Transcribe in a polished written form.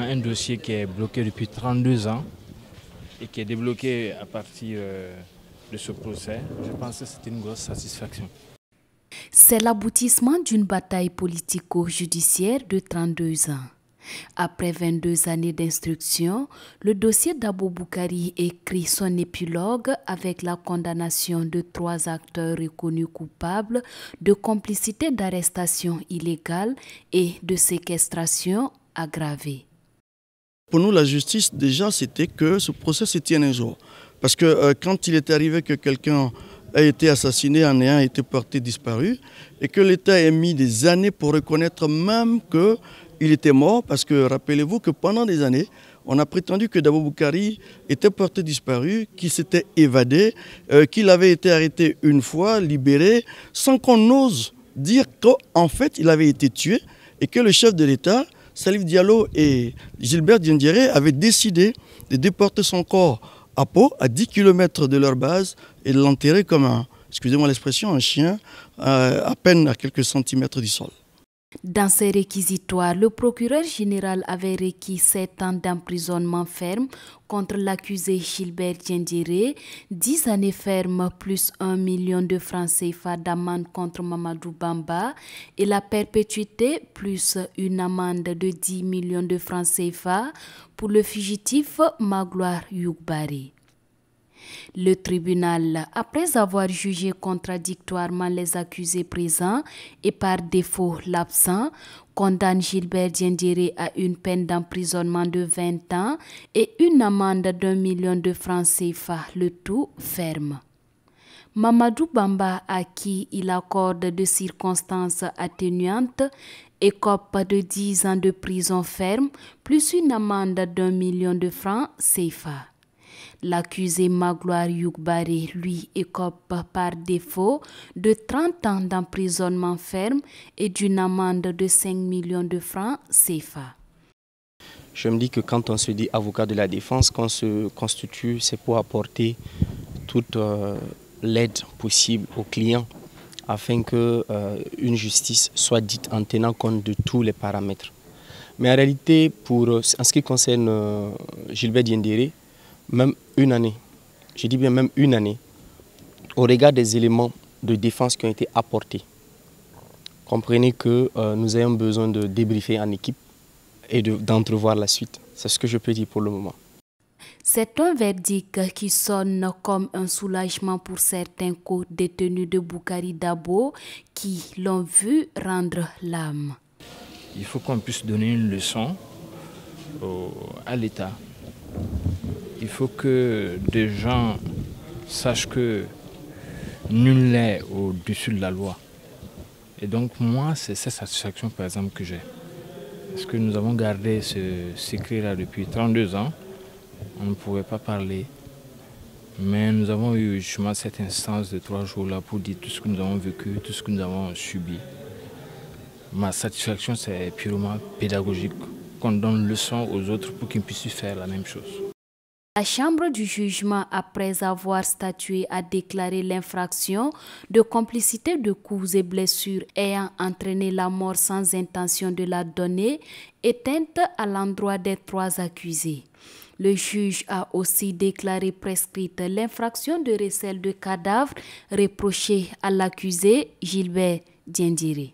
un dossier qui est bloqué depuis 32 ans et qui est débloqué à partir de ce procès. Je pense que c'est une grosse satisfaction. C'est l'aboutissement d'une bataille politico-judiciaire de 32 ans. Après 22 années d'instruction, le dossier d'Abou Boukari écrit son épilogue avec la condamnation de 3 acteurs reconnus coupables de complicité d'arrestation illégale et de séquestration aggravée. Pour nous, la justice, déjà, c'était que ce procès se tienne un jour. Parce que quand il est arrivé que quelqu'un a été assassiné en ayant été porté disparu et que l'État ait mis des années pour reconnaître même qu'il était mort, parce que rappelez-vous que pendant des années, on a prétendu que Abou Boukari était porté disparu, qu'il s'était évadé, qu'il avait été arrêté une fois, libéré, sans qu'on ose dire qu'en fait il avait été tué et que le chef de l'État, Salif Diallo et Gilbert Diendéré avaient décidé de déporter son corps à Pau, à 10 km de leur base, et de l'enterrer comme excusez-moi l'expression, un chien, à peine à quelques centimètres du sol. Dans ses réquisitoires, le procureur général avait requis 7 ans d'emprisonnement ferme contre l'accusé Gilbert Diendéré, 10 années fermes plus 1 million de francs CFA d'amende contre Mamadou Bamba et la perpétuité plus une amende de 10 millions de francs CFA pour le fugitif Magloire Youkbari. Le tribunal, après avoir jugé contradictoirement les accusés présents et par défaut l'absent, condamne Gilbert Diendéré à une peine d'emprisonnement de 20 ans et une amende d'1 million de francs CFA, le tout ferme. Mamadou Bamba, à qui il accorde de circonstances atténuantes, écope de 10 ans de prison ferme plus une amende d'1 million de francs CFA. L'accusé Magloire Youkbari, lui, écope par défaut de 30 ans d'emprisonnement ferme et d'une amende de 5 millions de francs CFA. Je me dis que quand on se dit avocat de la défense, qu'on se constitue, c'est pour apporter toute l'aide possible aux clients afin qu'une justice soit dite en tenant compte de tous les paramètres. Mais en réalité, en ce qui concerne Gilbert Diendéré, même une année, je dis bien même une année, au regard des éléments de défense qui ont été apportés, comprenez que nous ayons besoin de débriefer en équipe et d'entrevoir la suite. C'est ce que je peux dire pour le moment. C'est un verdict qui sonne comme un soulagement pour certains co-détenus de Boukari Dabo qui l'ont vu rendre l'âme. Il faut qu'on puisse donner une leçon à l'État. Il faut que des gens sachent que nul n'est au-dessus de la loi. Et donc moi, c'est cette satisfaction par exemple que j'ai. Parce que nous avons gardé ce secret-là depuis 32 ans. On ne pouvait pas parler. Mais nous avons eu justement cette instance de 3 jours-là pour dire tout ce que nous avons vécu, tout ce que nous avons subi. Ma satisfaction, c'est purement pédagogique. Qu'on donne leçon aux autres pour qu'ils puissent faire la même chose. La chambre du jugement, après avoir statué, a déclaré l'infraction de complicité de coups et blessures ayant entraîné la mort sans intention de la donner éteinte à l'endroit des 3 accusés. Le juge a aussi déclaré prescrite l'infraction de recel de cadavres reprochée à l'accusé Gilbert Diendéré.